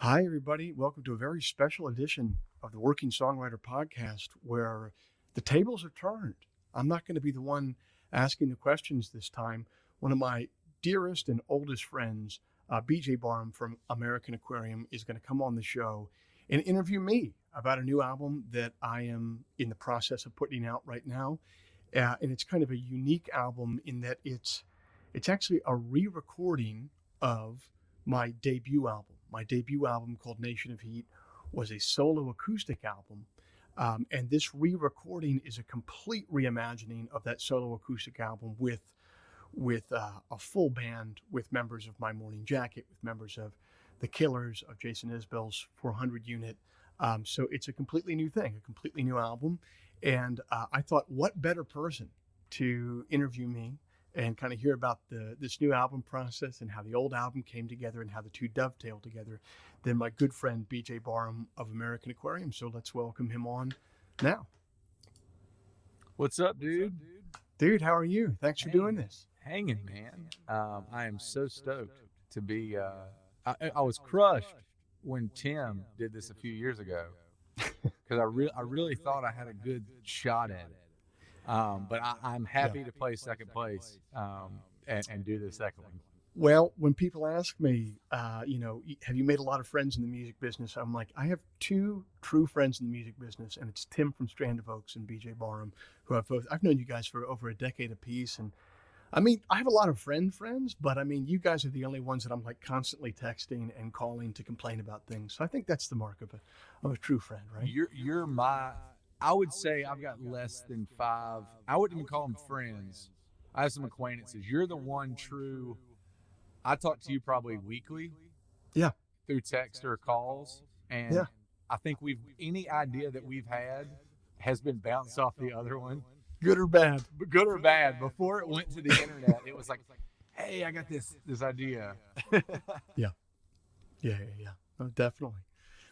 Hi, everybody. Welcome to a very special edition of the Working Songwriter podcast where the tables are turned. I'm not going to be the one asking the questions this time. One of my dearest and oldest friends, BJ Barham from American Aquarium, is going to come on the show and interview me about a new album that I am in the process of putting out right now. And it's kind of a unique album in that it's actually a re-recording of my debut album. My debut album called Nation of Heat was a solo acoustic album. And this re-recording is a complete reimagining of that solo acoustic album with a full band, with members of My Morning Jacket, with members of The Killers, of Jason Isbell's 400 unit. So it's a completely new thing, a completely new album. And I thought, what better person to interview me and kind of hear about this new album process and how the old album came together and how the two dovetail together than my good friend BJ Barham of American Aquarium. So let's welcome him on now. What's up, dude? Dude, how are you? Thanks for doing this. Hanging, man. I am so stoked to be. I was crushed when Tim did this a few years ago because I really thought I had a good shot at it. But I'm happy to play second place and do the second one. Well, when people ask me, have you made a lot of friends in the music business? I'm like, I have two true friends in the music business, and it's Tim from Strand of Oaks and BJ Barham, who I've known you guys for over a decade apiece. And I mean, I have a lot of friends, but I mean, you guys are the only ones that I'm like constantly texting and calling to complain about things. So I think that's the mark of a true friend, right? You're my. I would say I've got less than five. I wouldn't even call them friends. I have some acquaintances. You're the one true. I talk to you probably weekly. Yeah. Through text or calls. And Yeah. I think any idea that we've had has been bounced off the other one. Good or bad? Good or bad. Before it went to the internet, it was like, hey, I got this idea. Yeah. Oh, definitely.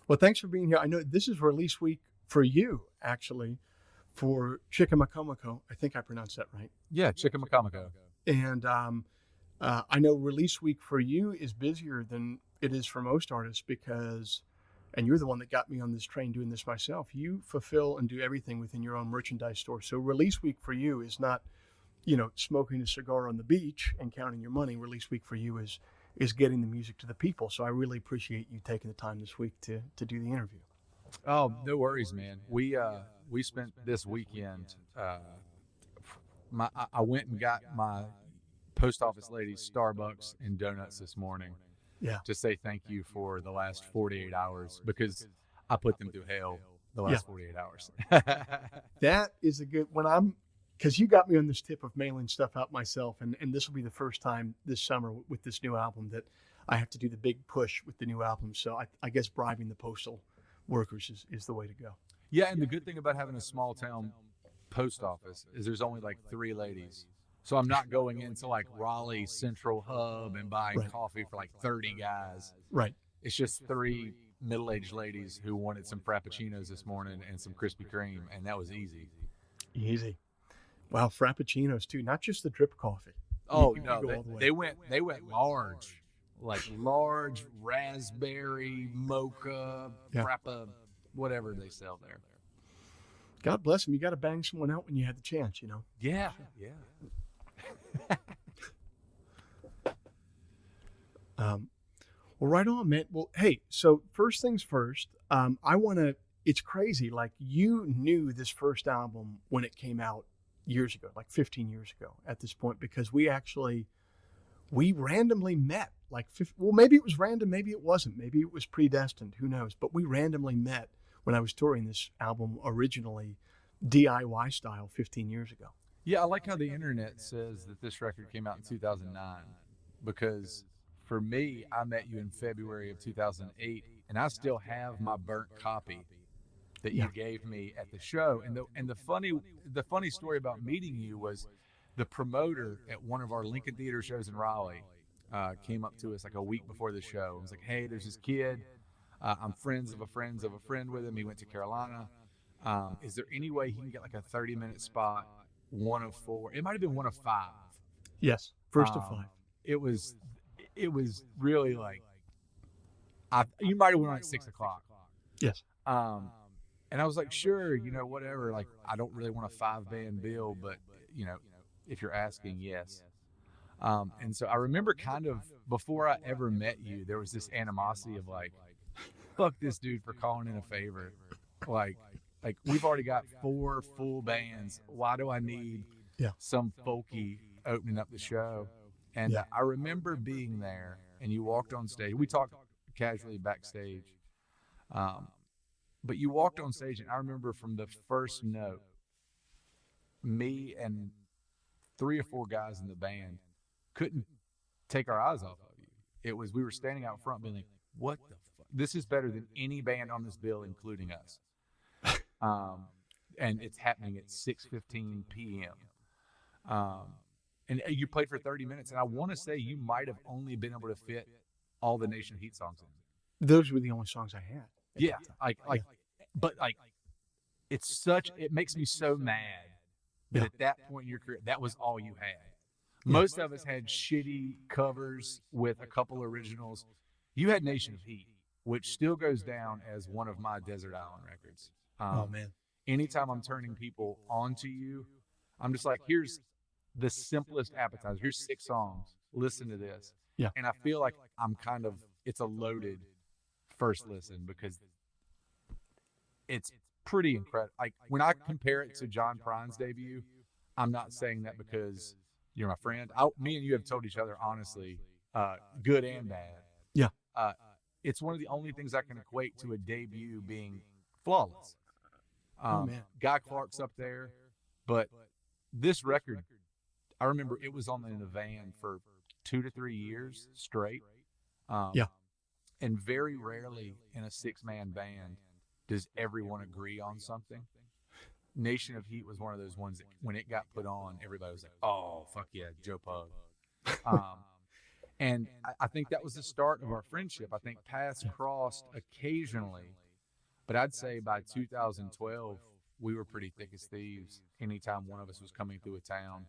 Well, thanks for being here. I know this is release week for you, actually, for Chicamacomico. I think I pronounced that right. Yeah, Chicamacomico. And I know release week for you is busier than it is for most artists because, and you're the one that got me on this train doing this myself, you fulfill and do everything within your own merchandise store. So release week for you is not, smoking a cigar on the beach and counting your money. Release week for you is getting the music to the people. So I really appreciate you taking the time this week to do the interview. Oh, no worries, man. We spent this weekend. I went and got my post office lady Starbucks and donuts this morning. Yeah. To say thank you for the last 48 hours because I put them through hell the last 48 hours. That is a good because you got me on this tip of mailing stuff out myself, and this will be the first time this summer with this new album that I have to do the big push with the new album. So I guess bribing the postal workers is the way to go. Yeah, and the good thing about having a small town post office is there's only like 3 ladies. So I'm not going into like Raleigh Central Hub and buying coffee for like 30 guys. Right. It's just 3 middle-aged ladies who wanted some Frappuccinos this morning and some Krispy Kreme, and that was easy. Easy. Wow, Frappuccinos too, not just the drip coffee. Oh, no, they went large. Like large raspberry, mocha, frappa, whatever they sell there. God bless them. You got to bang someone out when you had the chance, Yeah. Well, right on, man. Well, hey, so first things first, it's crazy. Like you knew this first album when it came out years ago, like 15 years ago at this point, because we randomly met maybe it was random, maybe it wasn't, maybe it was predestined, who knows, but we randomly met when I was touring this album originally DIY style 15 years ago. Yeah, I like how the internet says that this record came out in 2009 because for me, I met you in February of 2008 and I still have my burnt copy that you gave me at the show. And the funny story about meeting you was the promoter at one of our Lincoln Theater shows in Raleigh came up to us like a week before the show and was like, hey, there's this kid. I'm friends of a friend with him. He went to Carolina. Is there any way he can get like a 30-minute spot, 1 of 4? It might have been 1 of 5. Yes, first of 5. It was really like You might have went on at 6 o'clock. Yes. And I was like, sure, whatever. Like, I don't really want a 5-band bill, but if you're asking, yes. And so I remember kind of before I ever met you, there was this animosity of like, fuck this dude for calling in a favor. Like we've already got 4 full bands. Why do I need some folky opening up the show? And I remember being there, and you walked on stage. We talked casually backstage. But you walked on stage, and I remember from the first note, me and 3 or 4 guys in the band couldn't take our eyes off of you. It was, we were standing out front being like, what the fuck? This is better than any band on this bill, including us. And it's happening at 6:15 p.m. And you played for 30 minutes, and I want to say you might have only been able to fit all the Nation of Heat songs in. Those were the only songs I had. Yeah, but it makes me so mad that at that point in your career, that was all you had. Most of us had shitty covers with a couple originals. You had Nation of Heat, which still goes down as one of my Desert Island records. Oh man! Anytime I'm turning people onto you, I'm just like, here's the simplest appetizer. Here's 6 songs. Listen to this. Yeah. And I feel like it's a loaded first listen because it's pretty incredible. Like when I compare it to John Prine's debut, I'm not saying that because you're my friend. Me and you have told each other honestly, good and bad. Yeah. It's one of the only things I can equate to a debut being flawless. Oh man. Guy Clark's up there, but this record, I remember it was in the van for 2 to 3 years straight. And very rarely in a 6-man band does everyone agree on something. Nation of Heat was one of those ones that when it got put on, everybody was like, oh, fuck yeah, Joe Pug. And I think that was the start of our friendship. I think paths crossed occasionally, but I'd say by 2012, we were pretty thick as thieves. Anytime one of us was coming through a town,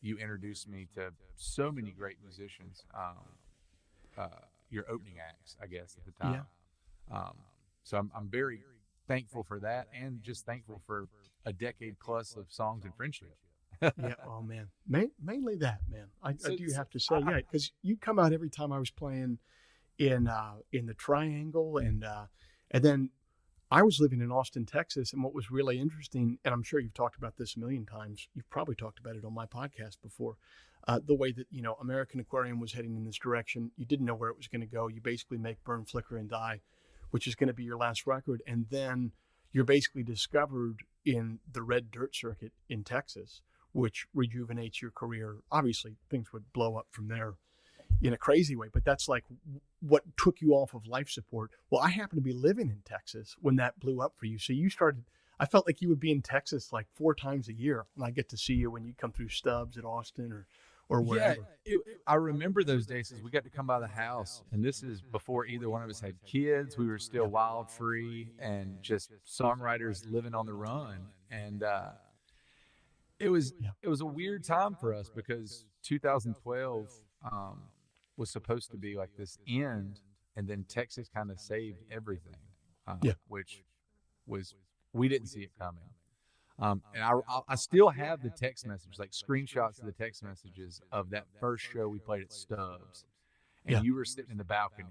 you introduced me to so many great musicians. Your opening acts, I guess, at the time. So I'm very thankful for that, and just thankful for a decade plus of songs and friendship. Oh man, mainly that, man. I do have to say, because you come out every time I was playing in the Triangle, and then I was living in Austin, Texas, and what was really interesting, and I'm sure you've talked about this a million times, you've probably talked about it on my podcast before, the way that, American Aquarium was heading in this direction. You didn't know where it was going to go. You basically make Burn, Flicker, and Die, which is going to be your last record, and then you're basically discovered in the Red Dirt circuit in Texas, which rejuvenates your career. Obviously, things would blow up from there in a crazy way, but that's like what took you off of life support. Well, I happened to be living in Texas when that blew up for you. So I felt like you would be in Texas like 4 times a year, and I get to see you when you come through Stubbs at Austin or wherever. Yeah, I remember those days as we got to come by the house, and this is before either one of us had kids. We were still wild free and just songwriters living on the run. And it was a weird time for us because 2012 was supposed to be like this end, and then Texas kind of saved everything, which was, we didn't see it coming. And I still have the text messages, like screenshots of the text messages of that first show we played at Stubbs, and you were sitting in the balcony,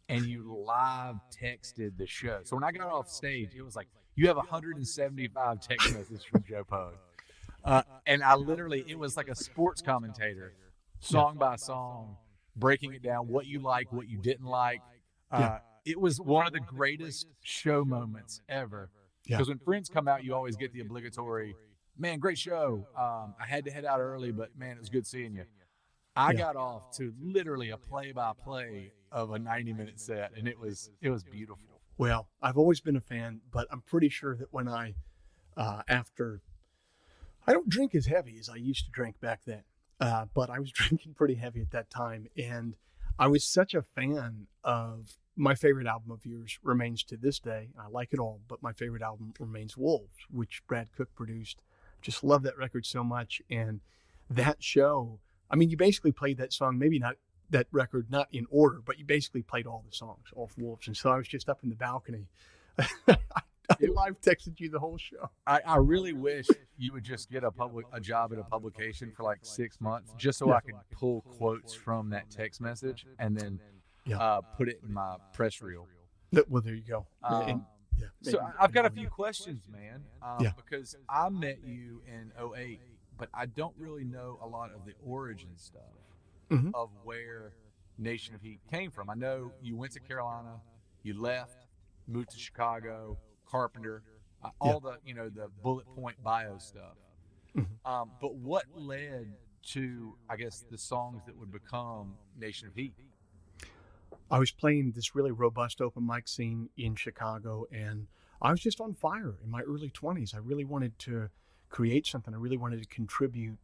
and you live texted the show. So when I got off stage, it was like, you have 175 text messages from Joe Pug. And I literally, it was like a sports commentator, song by song, breaking it down, what you like, what you didn't like. It was one of the greatest show moments ever. Because when friends come out, you always get the obligatory, man, great show. I had to head out early, but man, it was good seeing you. I got off to literally a play-by-play of a 90-minute set, and it was beautiful. Well, I've always been a fan, but I'm pretty sure that when I don't drink as heavy as I used to drink back then, but I was drinking pretty heavy at that time, and I was such a fan of my favorite album of yours remains to this day. I like it all, but my favorite album remains Wolves, which Brad Cook produced. Just love that record so much. And that show, I mean, you basically played that song, maybe not that record, not in order, but you basically played all the songs, all for Wolves. And so I was just up in the balcony. I live texted you the whole show. I really wish you would just get a job at a publication for like 6 months, just so I could pull quotes from that text message and then put it in my press reel. Well, there you go. So I've got a few questions, man, because I met you in 2008, but I don't really know a lot of the origin stuff of where Nation of Heat came from. I know you went to Carolina, you left, moved to Chicago, Carpenter, all the the bullet point bio stuff. But what led to, I guess, the songs that would become Nation of Heat? I was playing this really robust open mic scene in Chicago, and I was just on fire in my early 20s. I really wanted to create something. I really wanted to contribute,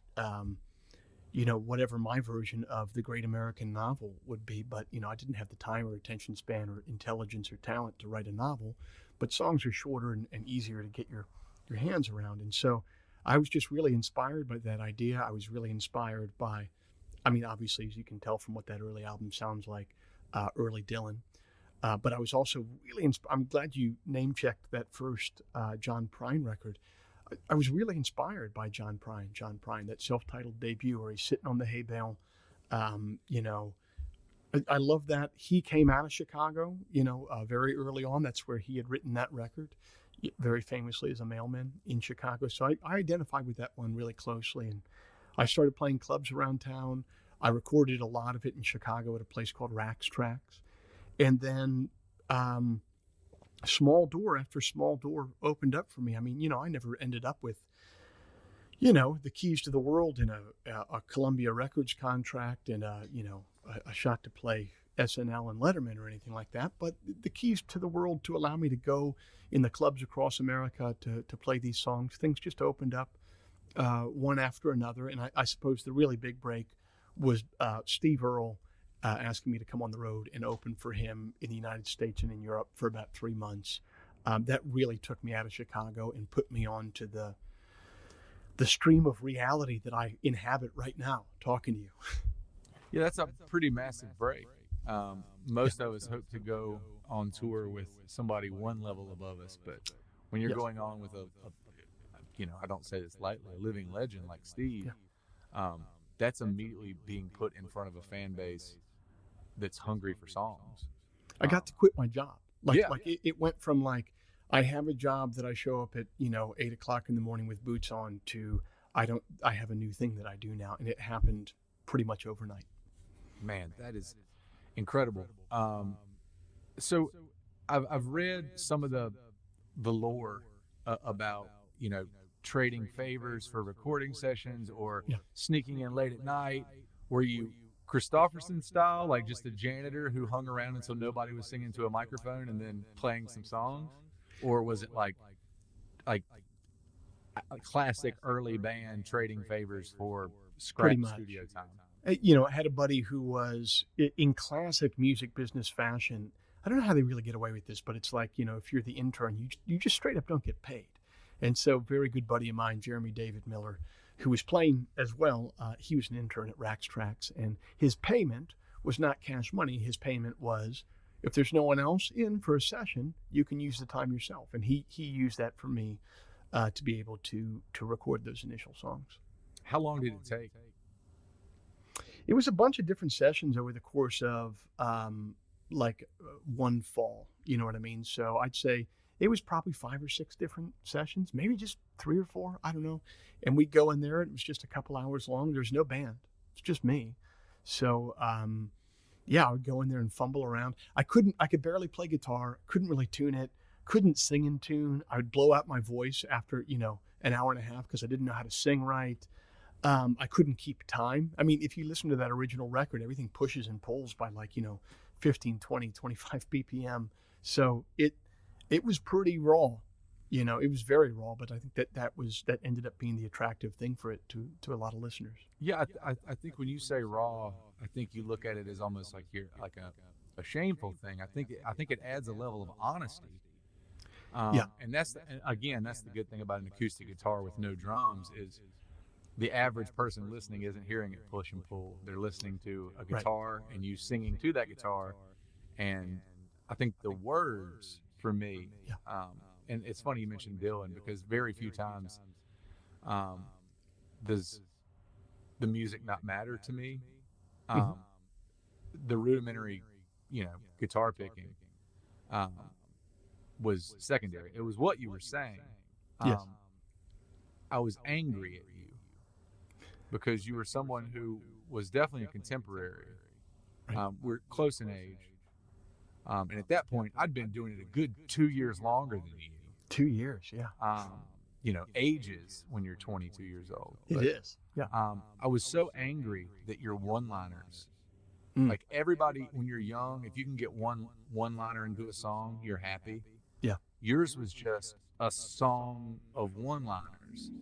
whatever my version of the great American novel would be. But, I didn't have the time or attention span or intelligence or talent to write a novel. But songs are shorter and easier to get your hands around. And so I was just really inspired by that idea. I was really inspired by, obviously, as you can tell from what that early album sounds like, early Dylan. But I was also really, I'm glad you name checked that first John Prine record. I was really inspired by John Prine, that self-titled debut where he's sitting on the hay bale. I love that. He came out of Chicago, very early on. That's where he had written that record, very famously as a mailman in Chicago. So I identified with that one really closely. And I started playing clubs around town. I recorded a lot of it in Chicago at a place called Rax Tracks. And then small door after small door opened up for me. I never ended up with, the keys to the world in a Columbia Records contract and a shot to play SNL and Letterman or anything like that. But the keys to the world to allow me to go in the clubs across America to play these songs, things just opened up one after another. And I suppose the really big break was Steve Earle asking me to come on the road and open for him in the United States and in Europe for about 3 months. That really took me out of Chicago and put me on to the stream of reality that I inhabit right now, talking to you. Yeah, that's a pretty massive break. Most of us hope to go on tour with somebody one level above us, but when you're going on with I don't say this lightly, a living legend like Steve, that's immediately being put in front of a fan base that's hungry for songs. I got to quit my job. It went from I have a job that I show up at 8 o'clock in the morning with boots on to I have a new thing that I do now, and it happened pretty much overnight. Man, that is incredible. So I've read some of the lore about trading favors for recording sessions or sneaking in late at night. Were you Christofferson style, like just a janitor who hung around until nobody was singing to a microphone and then playing some songs? Or was it like a classic early band trading favors for scratch studio time? I had a buddy who was in classic music business fashion. I don't know how they really get away with this, but it's like, if you're the intern, you just straight up don't get paid. And so very good buddy of mine, Jeremy David Miller, who was playing as well, he was an intern at Rax Tracks, and his payment was not cash money. His payment was, if there's no one else in for a session, you can use the time yourself. And he used that for me to be able to record those initial songs. How long did it take? It was a bunch of different sessions over the course of one fall. You know what I mean? So I'd say it was probably 5 or 6 different sessions, maybe just 3 or 4. I don't know. And we'd go in there. It was just a couple hours long. There's no band. It's just me. So, I would go in there and fumble around. I could barely play guitar. Couldn't really tune it. Couldn't sing in tune. I would blow out my voice after, an hour and a half because I didn't know how to sing right. I couldn't keep time. If you listen to that original record, everything pushes and pulls by 15, 20, 25 BPM. So it was pretty raw. It was very raw, but I think that ended up being the attractive thing for it to a lot of listeners. Yeah, I think when you say raw, I think you look at it as almost like you're like a shameful thing. I think it adds a level of honesty. And that's the good thing about an acoustic guitar with no drums is the average person listening isn't hearing it push and pull. They're listening to a Right. guitar and you singing to that guitar. And I think the words for me, Yeah. and it's funny you mentioned Dylan, because very few times does the music not matter to me. Mhm. The rudimentary, guitar picking um, was secondary. It was what you were saying. Yes. I was angry at you because you were someone who was definitely a contemporary. Right. We're close in age. And at that point, I'd been doing it a good 2 years longer than you. 2 years. Yeah. Ages when you're 22 years old. It is. Yeah. I was so angry that your one-liners, Mm. like everybody, when you're young, if you can get one-liner into a song, you're happy. Yeah. Yours was just a song of one-liners.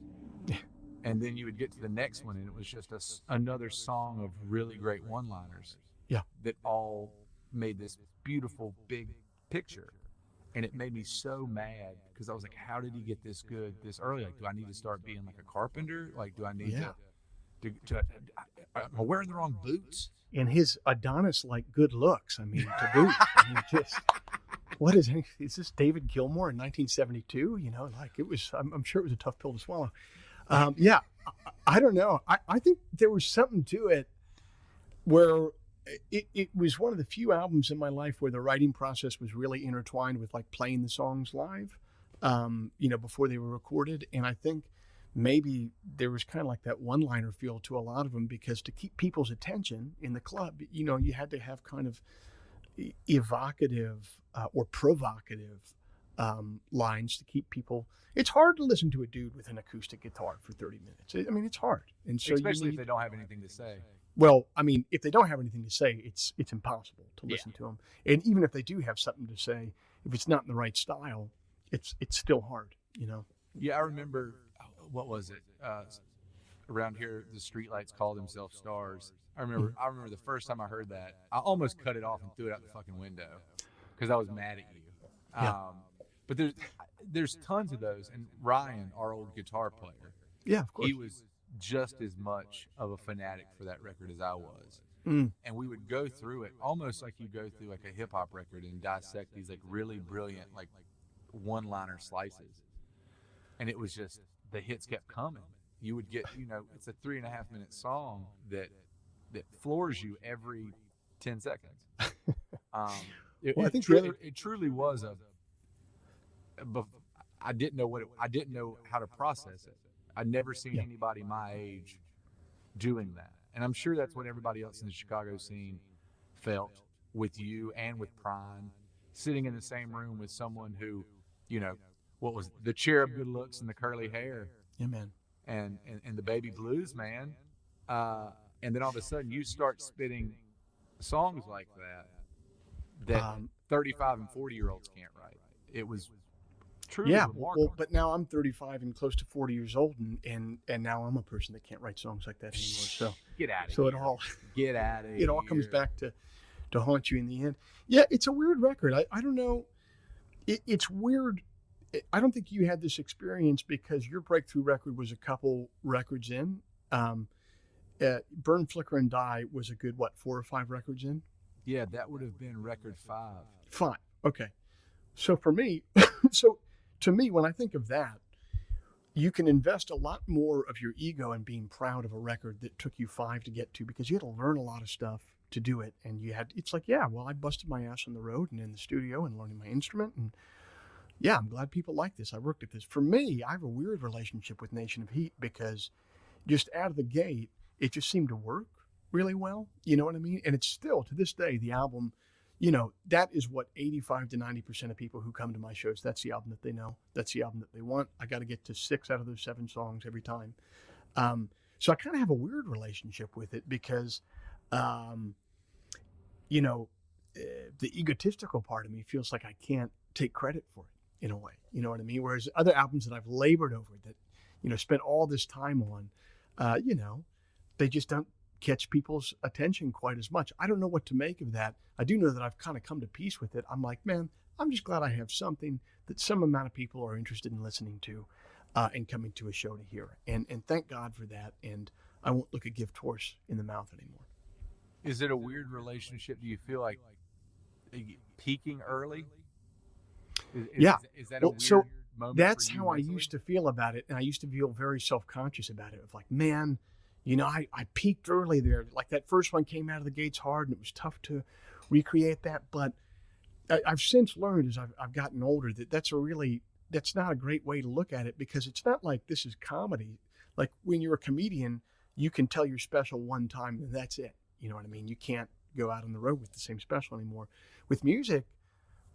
Yeah. And then you would get to the next one, and it was just another song of really great one-liners. Yeah. That all made this beautiful big picture. And it made me so mad because I was like, how did he get this good this early? Like, do I need to start being like a carpenter? Like, do I need to am I wearing the wrong boots? And his Adonis-like good looks. I mean, to boot. I mean, just what is this David Gilmour in 1972? Like it was. I'm sure it was a tough pill to swallow. Yeah, I don't know. I think there was something to it where it was one of the few albums in my life where the writing process was really intertwined with like playing the songs live, before they were recorded. And I think maybe there was kind of like that one-liner feel to a lot of them, because to keep people's attention in the club, you had to have kind of evocative or provocative lines to keep people. It's hard to listen to a dude with an acoustic guitar for 30 minutes. I mean, it's hard. And so especially if they don't have anything to say. Well, I mean, if they don't have anything to say, it's impossible to listen to them. And even if they do have something to say, if it's not in the right style, it's still hard, Yeah, I remember, what was it? Around here, the streetlights call themselves stars. I remember the first time I heard that, I almost cut it off and threw it out the fucking window because I was mad at you. Yeah. But there's tons of those. And Ryan, our old guitar player, Yeah, of course. he was just as much of a fanatic for that record as I was. Mm. And we would go through it almost like you go through like a hip hop record and dissect these like really brilliant like one-liner slices. And it was just, the hits kept coming. You would get, it's a 3.5 minute song that floors you every 10 seconds. It truly was I didn't know how to process it. I'd never seen anybody my age doing that. And I'm sure that's what everybody else in the Chicago scene felt with you and with Prime, sitting in the same room with someone who, what was the cherub good looks and the curly hair. Yeah, man. And the baby blues, man. And then all of a sudden you start spitting songs like that 35 and 40-year-olds can't write. It was truly remarkable. Well, but now I'm 35 and close to 40 years old, and now I'm a person that can't write songs like that anymore. So get out of here. Get out of here. It all comes back to haunt you in the end. Yeah, it's a weird record. I don't know. It's weird. I don't think you had this experience because your breakthrough record was a couple records in. Burn, Flicker, and Die was a good, 4 or 5 records in? Yeah, that would have been record 5. 5. Okay. So for me, to me, when I think of that, you can invest a lot more of your ego in being proud of a record that took you 5 to get to, because you had to learn a lot of stuff to do it. And it's like, I busted my ass on the road and in the studio and learning my instrument. And yeah, I'm glad people like this. I worked at this. For me, I have a weird relationship with Nation of Heat because just out of the gate, it just seemed to work really well. You know what I mean? And it's still, to this day, the album, that is what 85 to 90% of people who come to my shows, that's the album that they know. That's the album that they want. I got to get to 6 out of those 7 songs every time. So I kind of have a weird relationship with it because, the egotistical part of me feels like I can't take credit for it in a way. You know what I mean? Whereas other albums that I've labored over that, spent all this time on, they just don't catch people's attention quite as much. I don't know what to make of that. I do know that I've kind of come to peace with it. I'm like, man, I'm just glad I have something that some amount of people are interested in listening to. and coming to a show to hear. And thank God for that. And I won't look a gift horse in the mouth anymore. Is it a weird relationship? Do you feel like peaking early? Yeah. Is that a Well, weird so moment that's for you how I mentally? used to feel about it. And I used to feel very self-conscious about it. Of like, man, I peaked early there. Like that first one came out of the gates hard and it was tough to recreate that. But I've since learned as I've gotten older that that's not a great way to look at it, because it's not like this is comedy. Like when you're a comedian, you can tell your special one time and that's it. You know what I mean? You can't go out on the road with the same special anymore. With music,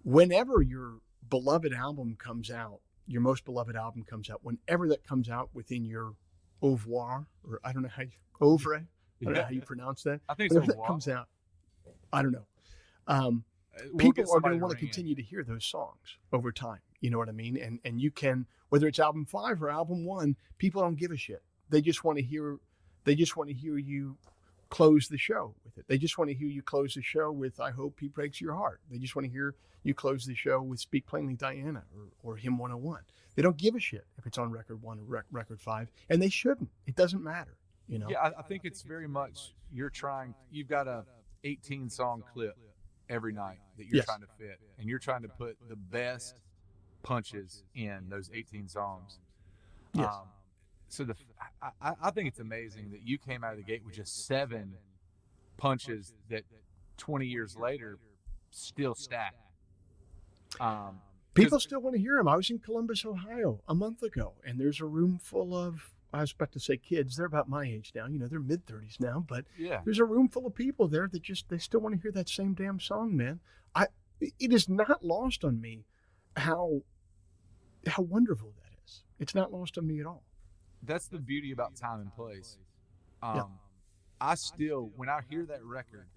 whenever your beloved album comes out, your most beloved album comes out, whenever that comes out within your oeuvre, or I don't know how you, oeuvre, I don't know how you pronounce that. I think it's Whenever a that walk. comes out, I don't know. Um, We'll get People are going somebody to want to ring in. continue to hear those songs over time. You know what I mean? And you can, whether it's album 5 or album 1, people don't give a shit. They just want to hear you close the show with it. They just want to hear you close the show with I Hope He Breaks Your Heart. They just want to hear you close the show with Speak Plainly Diana or Hymn 101. They don't give a shit if it's on record 1 or record 5, and they shouldn't. It doesn't matter, you know? Yeah, I think it's very much you've got a 18 song clip every night that you're Yes. trying to fit, and you're trying to put the best punches in those 18 songs. Yes. So I think it's amazing that you came out of the gate with just 7 punches that 20 years later still stack. People still want to hear him. I was in Columbus, Ohio a month ago, and there's a room full of, I was about to say kids. They're about my age now. They're mid-30s now, but Yeah. there's a room full of people there that they still want to hear that same damn song, man. It is not lost on me how wonderful that is. It's not lost on me at all. That's the beauty about time and place. Yeah. I still, when I hear that record,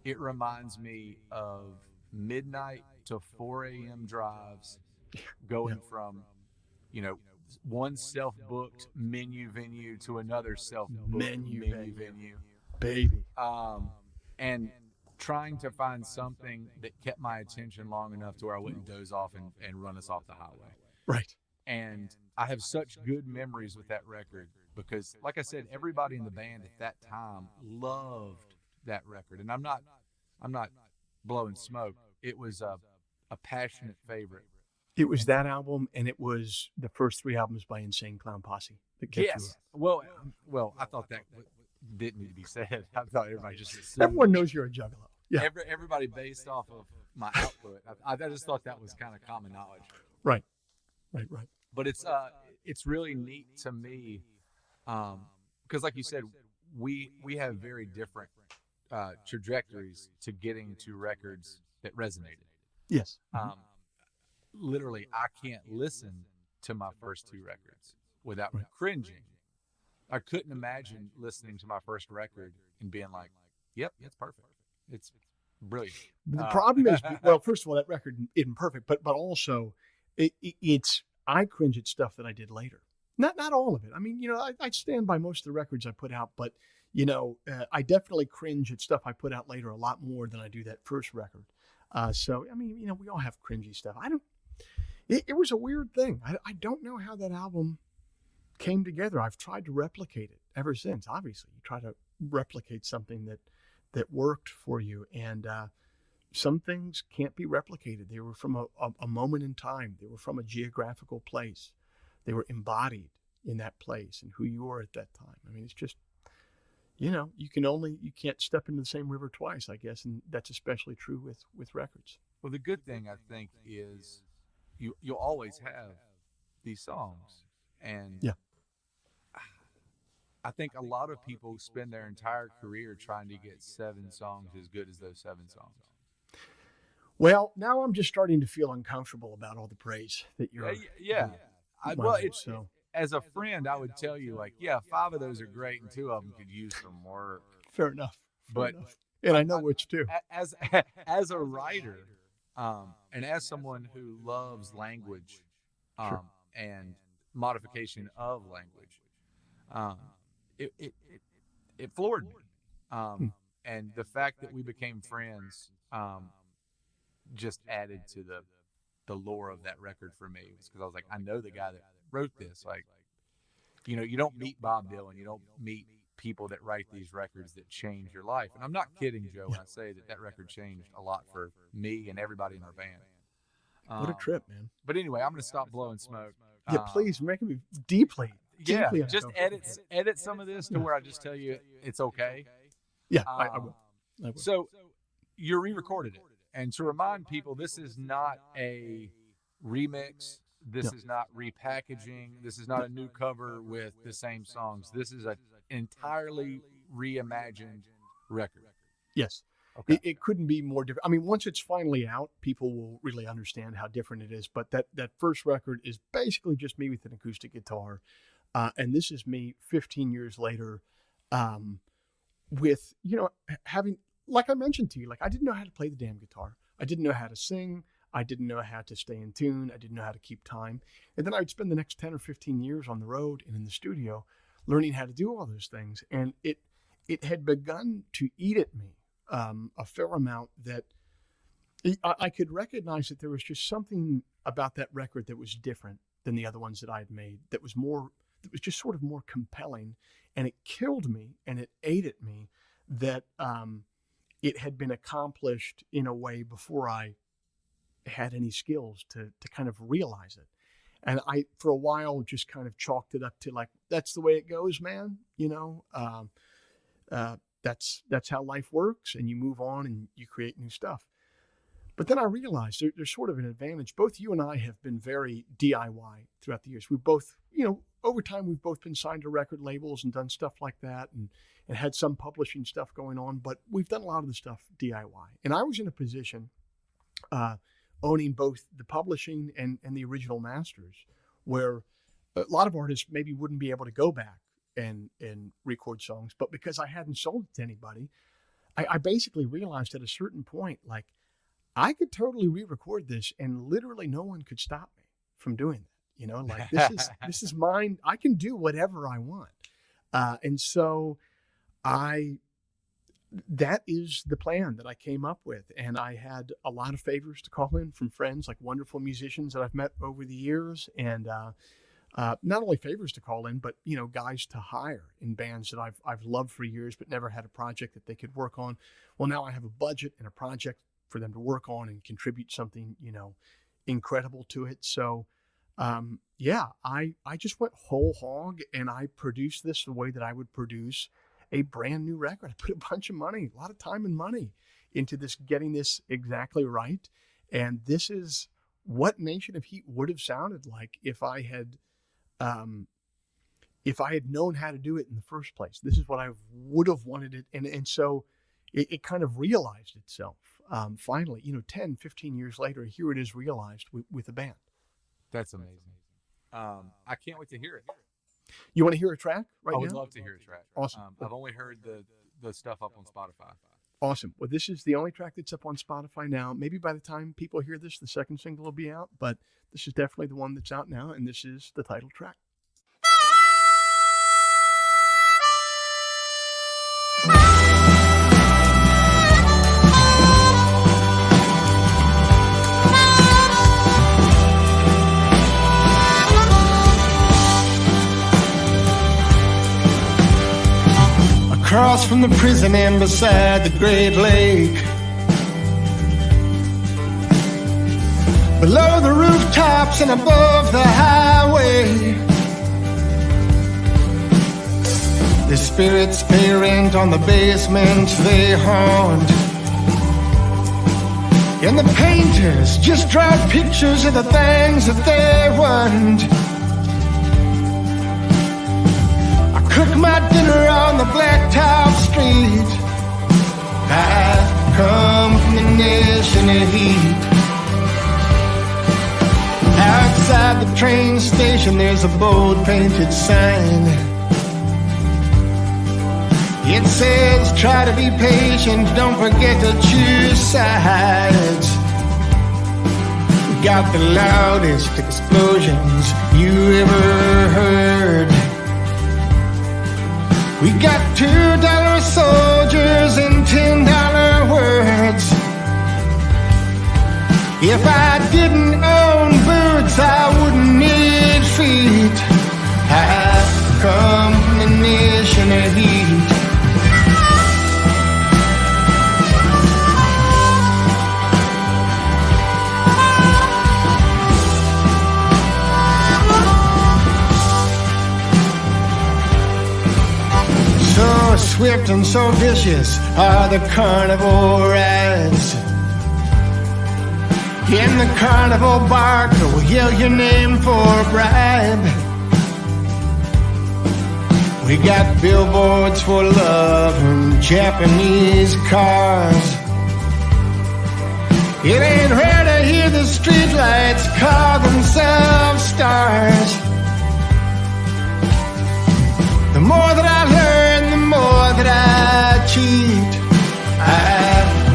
it reminds me of midnight to 4 a.m. drives going from, one self-booked menu venue to another self-booked Menu venue. Baby. And trying to find something that kept my attention long enough to where I wouldn't doze off and run us off the highway. Right. And I have such good memories with that record because, like I said, everybody in the band at that time loved that record. And I'm not blowing smoke. It was a passionate favorite. It was that album, and it was the first 3 albums by Insane Clown Posse that kept you. Well, I thought that didn't need to be said. I thought everybody just assumed. Everyone knows you're a juggalo. Yeah. Everybody based off of my output. I just thought that was kind of common knowledge. Right. But it's really neat to me because, like you said, we have very different trajectories to getting to records that resonated. Yes. Literally, I can't listen to my first 2 records without Right. cringing. I couldn't imagine listening to my first record and being like, "Yep, it's perfect. It's brilliant." The problem is, well, first of all, that record isn't perfect, but also it's I cringe at stuff that I did later. Not all of it. I mean, I stand by most of the records I put out, but I definitely cringe at stuff I put out later a lot more than I do that first record. So I mean, we all have cringy stuff. It was a weird thing. I don't know how that album came together. I've tried to replicate it ever since. Obviously, you try to replicate something that worked for you, and some things can't be replicated. They were from a moment in time. They were from a geographical place. They were embodied in that place and who you were at that time. I mean, it's just, you can't step into the same river twice, I guess, and that's especially true with records. Well, the good thing I think is you'll always have these songs, and Yeah. I think a lot of people spend their entire career trying to get 7 songs as good as those 7 songs. Well, now I'm just starting to feel uncomfortable about all the praise that you're. Yeah. So As a friend, I would tell you, like, yeah, 5 of those are great, and 2 of them could use some work. fair enough. But- and I know which too. As a writer, and as someone who loves language, Sure. and modification of language, it floored me. And the fact that we became friends, just added to the lore of that record for me, because I was like, I know the guy wrote this. Like, you don't meet Bob Dylan, you don't meet people that write these records that change your life. And I'm not kidding, Joe, when I say that record changed a lot for me and everybody in our band. What a trip, man. But anyway, I'm going to stop blowing smoke. Yeah, please, making me deeply. Yeah, just edit some of this to where I just tell you it's okay. Yeah, I will. So you re-recorded it. And to remind people, this is not a remix. This is not repackaging. This is not a new cover with the same songs. This is an entirely reimagined record. Yes. Okay. It couldn't be more different. I mean, once it's finally out, people will really understand how different it is. But that first record is basically just me with an acoustic guitar. And this is me 15 years later with, having, like I mentioned to you, like I didn't know how to play the damn guitar. I didn't know how to sing. I didn't know how to stay in tune. I didn't know how to keep time. And then I'd spend the next 10 or 15 years on the road and in the studio learning how to do all those things. And it had begun to eat at me a fair amount that I could recognize that there was just something about that record that was different than the other ones that I had made, that was just sort of more compelling. And it killed me and it ate at me that it had been accomplished in a way before I had any skills to kind of realize it. And I, for a while, just kind of chalked it up to like, that's the way it goes, man. That's how life works, and you move on and you create new stuff. But then I realized there's sort of an advantage. Both you and I have been very DIY throughout the years. We've both, over time, we've both been signed to record labels and done stuff like that and had some publishing stuff going on, but we've done a lot of the stuff DIY. And I was in a position owning both the publishing and the original masters, where a lot of artists maybe wouldn't be able to go back and record songs, but because I hadn't sold it to anybody, I basically realized at a certain point, like, I could totally re-record this and literally no one could stop me from doing that. Like this is mine. I can do whatever I want. And so that is the plan that I came up with. And I had a lot of favors to call in from friends, like wonderful musicians that I've met over the years. And not only favors to call in, but, guys to hire in bands that I've loved for years, but never had a project that they could work on. Well, now I have a budget and a project for them to work on and contribute something, incredible to it. So, I just went whole hog and I produced this the way that I would produce a brand new record. I put a bunch of money, a lot of time and money into this, getting this exactly right. And this is what Nation of Heat would have sounded like if I had known how to do it in the first place. This is what I would have wanted it. And so it kind of realized itself. Finally, 10, 15 years later, here it is realized with a band. That's amazing. I can't wait to hear it. You want to hear a track right now? I would love to hear a track. Awesome. I've only heard the stuff up on Spotify. Awesome. Well, this is the only track that's up on Spotify now. Maybe by the time people hear this, the second single will be out, but this is definitely the one that's out now, and this is the title track. Across from the prison and beside the Great Lake, below the rooftops and above the highway, the spirits pay rent on the basement they haunt, and the painters just draw pictures of the things that they want. Cook my dinner on the blacktop street. I come from the Nation of Heat. Outside the train station there's a bold painted sign. It says, try to be patient, don't forget to choose sides. We got the loudest explosions you ever heard. We got $2 soldiers and $10 words. If I didn't own boots, I wouldn't need feet. heat. I come from the nation of heat. So swift and so vicious are the carnival rides. In the carnival bark, we'll yell your name for a bribe. We got billboards for love and Japanese cars. It ain't rare to hear the streetlights call themselves stars. The more that I learn, the more that I cheat. I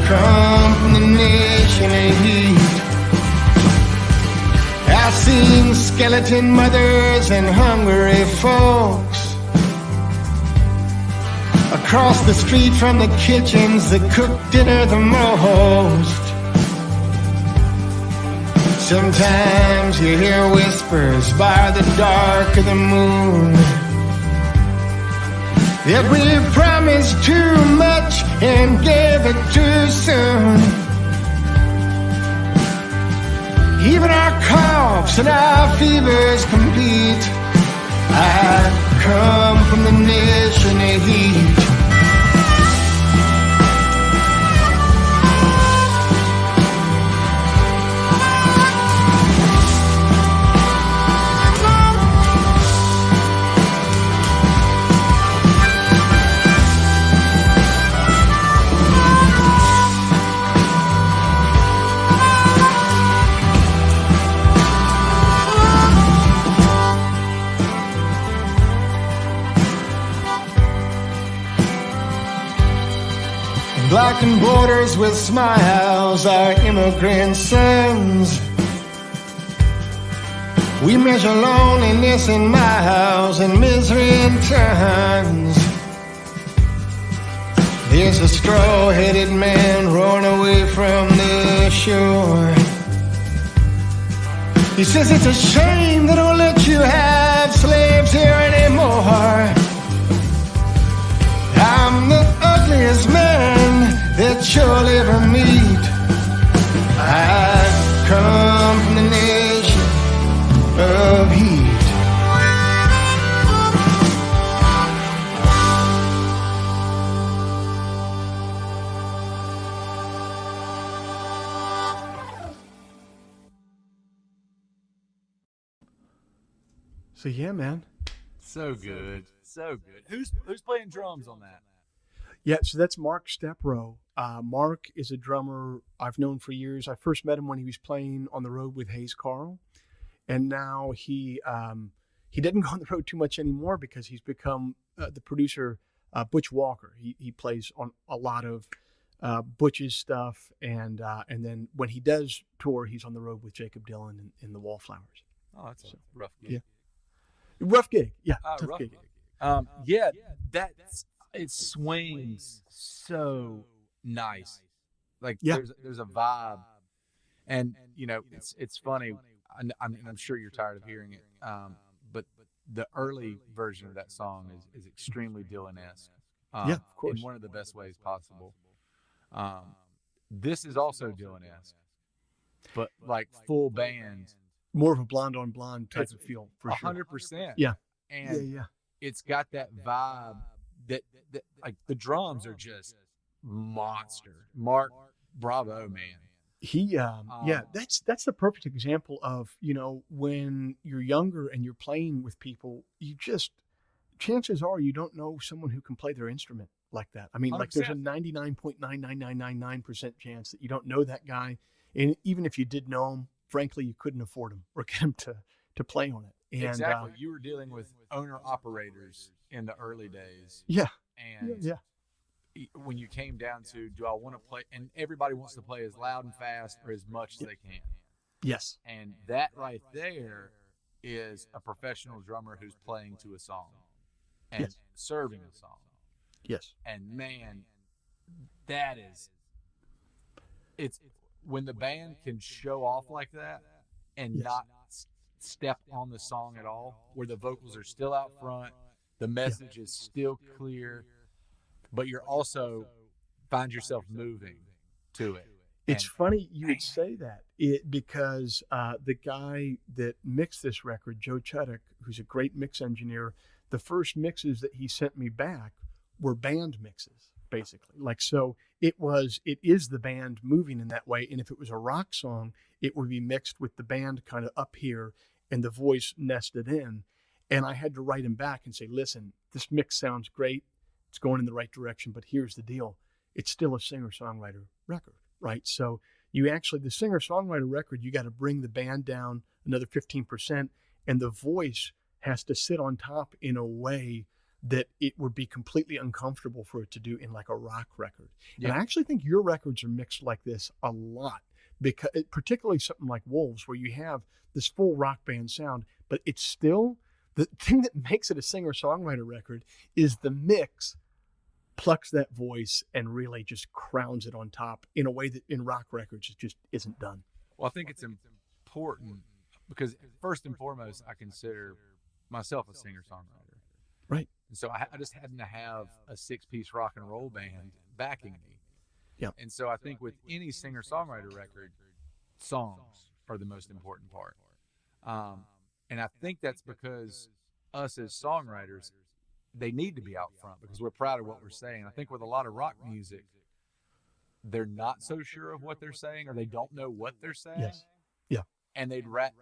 come from the nation of heat. I've seen skeleton mothers and hungry folks across the street from the kitchens that cook dinner the most. Sometimes you hear whispers by the dark of the moon that we promised too much and gave it too soon. Even our coughs and our fevers compete. I come from the nation of heat. Blackened borders with smiles, our immigrant sons. We measure loneliness in miles and misery in tons. There's a straw-headed man rowing away from the shore. He says it's a shame they don't let you have slaves here anymore. I'm the ugliest man that you'll ever meet. I come from the nation of heat. So yeah, man. So good. So good. Who's playing drums on that? Yeah, so that's Mark Stepro. Mark is a drummer I've known for years. I first met him when he was playing on the road with Hayes Carl, and now he didn't go on the road too much anymore because he's become the producer Butch Walker. He plays on a lot of Butch's stuff, and then when he does tour, he's on the road with Jacob Dylan in the Wallflowers. Oh, that's a rough gig. Yeah, rough gig. Yeah, tough rough gig. Yeah, it swings so nice. Like there's a vibe, and you know it's funny. I'm sure you're tired of hearing it, but the early version of that song is extremely Dylan-esque. Yeah, of course, in one of the best ways possible. This is also Dylan-esque, but like full band, more of a blonde on blonde type of feel for sure. 100%. Yeah, and it's got that vibe that like the drums are just monster. Mark, bravo, man. He that's the perfect example of, you know, when you're younger and you're playing with people, you just, chances are you don't know someone who can play their instrument like that. I mean, 100%. Like there's a 99.99999% chance that you don't know that guy, and even if you did know him, frankly, you couldn't afford him or get him to play on it. And, exactly. You were dealing with owner operators in the early days. Yeah. And when you came down to, do I want to play? And everybody wants to play as loud and fast or as much as they can. Yes. And that right there is a professional drummer who's playing to a song and serving a song. Yes. And man, that is, it's when the band can show off like that and not step on the song at all, where the vocals are still out front, the message is still clear, but you're also find yourself moving to it. It's funny you would say that because the guy that mixed this record, Joe Pug, who's a great mix engineer, the first mixes that he sent me back were band mixes, basically. Like, so it is the band moving in that way. And if it was a rock song, it would be mixed with the band kind of up here and the voice nested in. And I had to write him back and say, listen, this mix sounds great. It's going in the right direction, but here's the deal. It's still a singer-songwriter record, right? So you actually, the singer-songwriter record, you got to bring the band down another 15%, and the voice has to sit on top in a way that it would be completely uncomfortable for it to do in like a rock record. Yeah. And I actually think your records are mixed like this a lot, because particularly something like Wolves, where you have this full rock band sound, but it's still, the thing that makes it a singer-songwriter record is the mix plucks that voice and really just crowns it on top in a way that in rock records it just isn't done. Well, I think it's important because first and foremost, I consider myself a singer-songwriter. Right. And so I just happen to have a 6-piece rock and roll band backing me. Yeah. And so I think with any singer-songwriter record, songs are the most important part. And I think that's because us as songwriters, they need to be out front because we're proud of what we're saying. I think with a lot of rock music, they're not so sure of what they're saying, or they don't know what they're saying. Yes. Yeah. And they'd like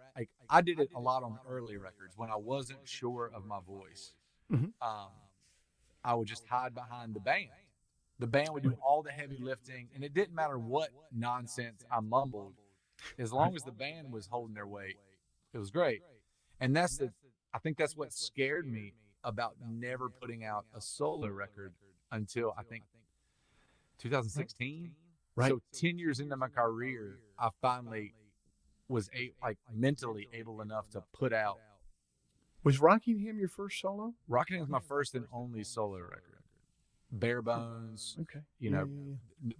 I did it a lot on early records when I wasn't sure of my voice. Mm-hmm. I would just hide behind the band. The band would do all the heavy lifting, and it didn't matter what nonsense I mumbled, as long as the band was holding their weight. It was great. And I think that's what scared me about never putting out a solo record until I think 2016. Right. So 10 years into my career, I finally was mentally able enough to put out. Was Rockingham your first solo? Rockingham was my first and only solo record. Bare bones. Okay. You know,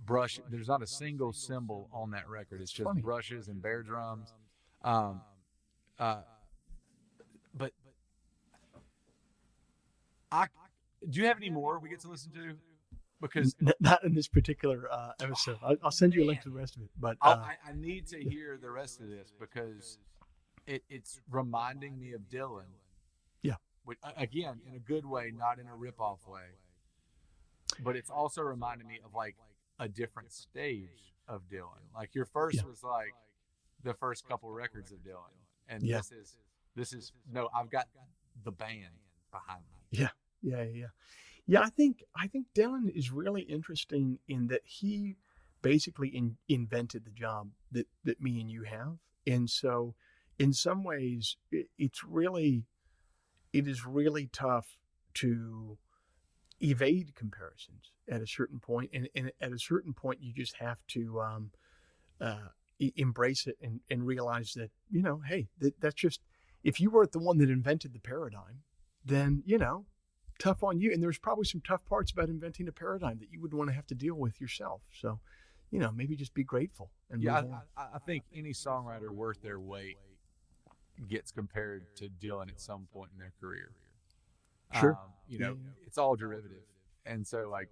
brush. There's not a single cymbal on that record. It's just funny. Brushes and bare drums. But do you have any more we get to listen to? Because not in this particular episode. I'll send you a link to the rest of it. But I need to hear the rest of this because it's reminding me of Dylan. Yeah. Which, again, in a good way, not in a rip-off way. But it's also reminding me of like a different stage of Dylan. Like your first was like the first couple records of Dylan, and this is no. I've got the band behind me. Yeah. I think Dylan is really interesting in that he basically invented the job that me and you have, and so in some ways it is really tough to evade comparisons at a certain point, and at a certain point you just have to embrace it and realize that, you know, hey, that's just, if you weren't the one that invented the paradigm, then, you know, tough on you. And there's probably some tough parts about inventing a paradigm that you would want to have to deal with yourself. So, you know, maybe just be grateful and move on. I think any songwriter worth their weight gets compared to Dylan at some point in their career. Sure. You know, it's all derivative. And so, like,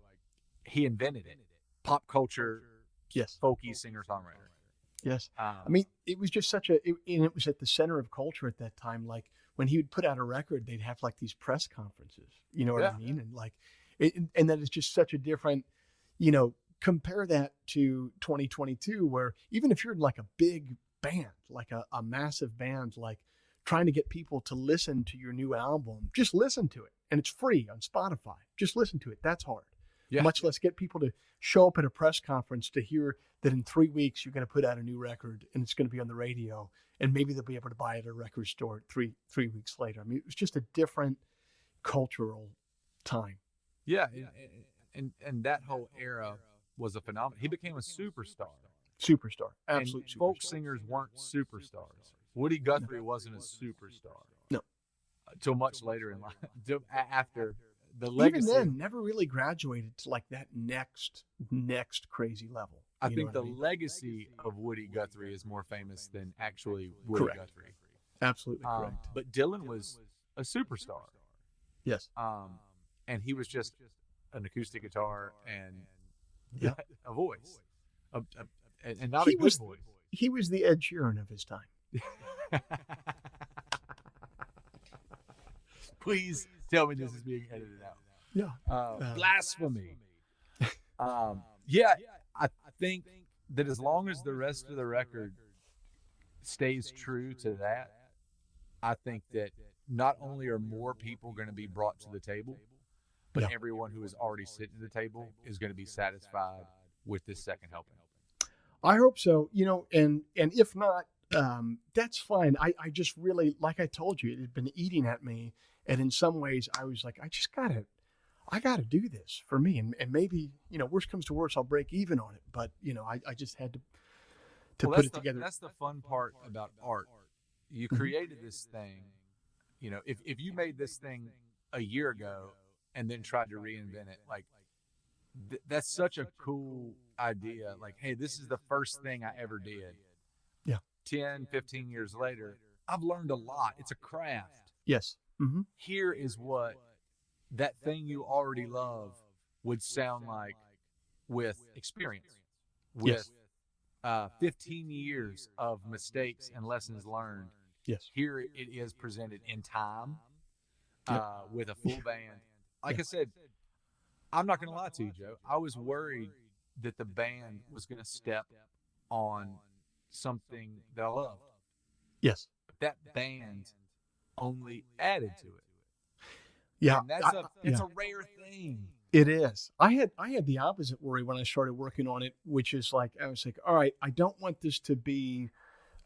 he invented it. Pop culture, folky singer-songwriter. Yes. I mean, it was just and it was at the center of culture at that time. Like, when he would put out a record, they'd have, like, these press conferences. You know what I mean? And, like, and that is just such a different, you know, compare that to 2022, where even if you're in, like, a big band, like a massive band, like, trying to get people to listen to your new album, just listen to it. And it's free on Spotify. Just listen to it. That's hard. Yeah. Much less get people to show up at a press conference to hear that in 3 weeks you're going to put out a new record and it's going to be on the radio, and maybe they'll be able to buy it at a record store three weeks later. I mean, it was just a different cultural time. Yeah, and that whole era was a phenomenon. He became a superstar. Absolute superstar. Folk singers weren't superstars. Woody Guthrie wasn't a superstar. No. Till much later in life. After the legacy. Even then, never really graduated to like that next crazy level. I think the legacy of Woody Guthrie is more famous than actually Woody Guthrie. Absolutely correct. But Dylan was a superstar. Yes. And he was just an acoustic guitar and Yeah. a voice, and not He a good was- voice. He was the Ed Sheeran of his time. Please tell me this is being edited out. Yeah. Blasphemy. Yeah, I think that as long as the rest of the record stays true to that, I think that not only are more people going to be brought to the table, but Yeah. everyone who is already sitting at the table is going to be satisfied with this second helping. I hope so. And if not, that's fine. I just really, like I told you, it had been eating at me, and in some ways, I was like, I gotta do this for me, and maybe worst comes to worst, I'll break even on it. But I just had to put it together. That's the fun part about art. You created this thing. If you made this thing a year ago and then tried to reinvent it, like that's such a cool idea. Like, hey, this is the first thing I ever did. Yeah. 10, 15 years later, I've learned a lot. It's a craft. Yes. Mm-hmm. Here is what that thing you already love would sound like with experience, with 15 years of mistakes and lessons learned. Yes. Here it is presented in time, with a full band. Like Yeah. I said, I'm not going to lie to you, Joe. I was worried that the band was going to step on something that I loved. Yes. But that band only added to it. Yeah. And it's a rare thing. It is. I had the opposite worry when I started working on it, which is like, I was like, all right, I don't want this to be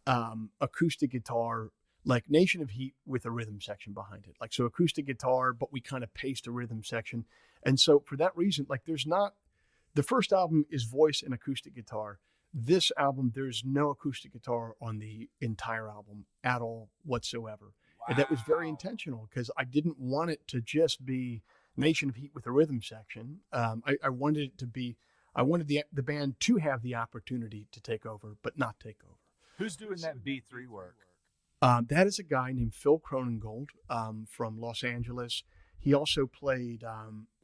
acoustic guitar, like Nation of Heat with a rhythm section behind it. Like, so acoustic guitar, but we kind of paste a rhythm section. And so for that reason, like the first album is voice and acoustic guitar. This album, there's no acoustic guitar on the entire album at all whatsoever. Wow. And that was very intentional because I didn't want it to just be Nation of Heat with a rhythm section. I wanted it to be, I wanted the band to have the opportunity to take over, but not take over. Who's doing that B3 work? That is a guy named Phil Cronengold from Los Angeles. He also played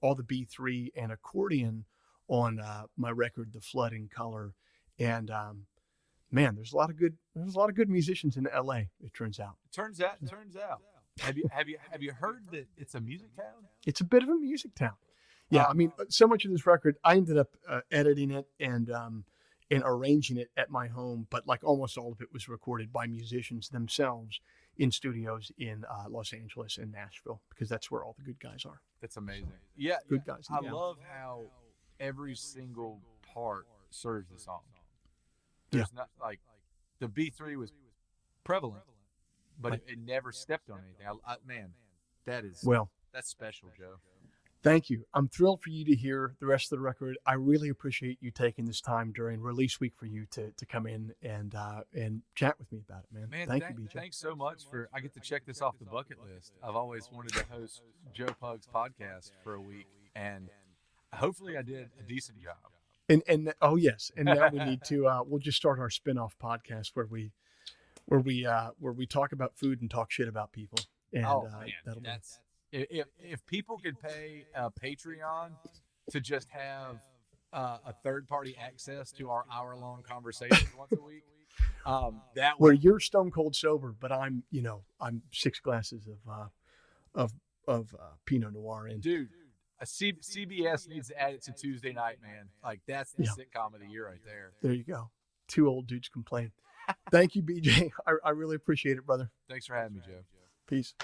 all the B3 and accordion on my record, The Flood in Color. And man, there's a lot of good musicians in LA. It turns out. Turns out. Have you heard that it's a music town? It's a bit of a music town. Yeah, I mean, so much of this record, I ended up editing it and arranging it at my home, but like almost all of it was recorded by musicians themselves in studios in Los Angeles and Nashville, because that's where all the good guys are. That's amazing. Yeah, Good guys. I love how every single part serves the song. There's not like the B3 was prevalent, but it never stepped on anything. Man, that's special, Joe. Thank you. I'm thrilled for you to hear the rest of the record. I really appreciate you taking this time during release week for you to come in and chat with me about it, man. Thank you, BJ. Thanks so much I get to check this off the bucket list. I've always wanted to host Joe Pug's podcast for a week, and hopefully I did a decent job. And oh yes, and now we need to. We'll just start our spin-off podcast where we talk about food and talk shit about people. And that'll be. If people could pay a Patreon to just have a third-party access to our hour-long conversations once a week, where you're stone cold sober, but I'm 6 glasses of Pinot Noir in. Dude, CBS needs to add it to Tuesday night, man. Like that's the sitcom of the year right there. There you go. 2 old dudes complain. Thank you, BJ. I really appreciate it, brother. Thanks for having me, Joe. Peace.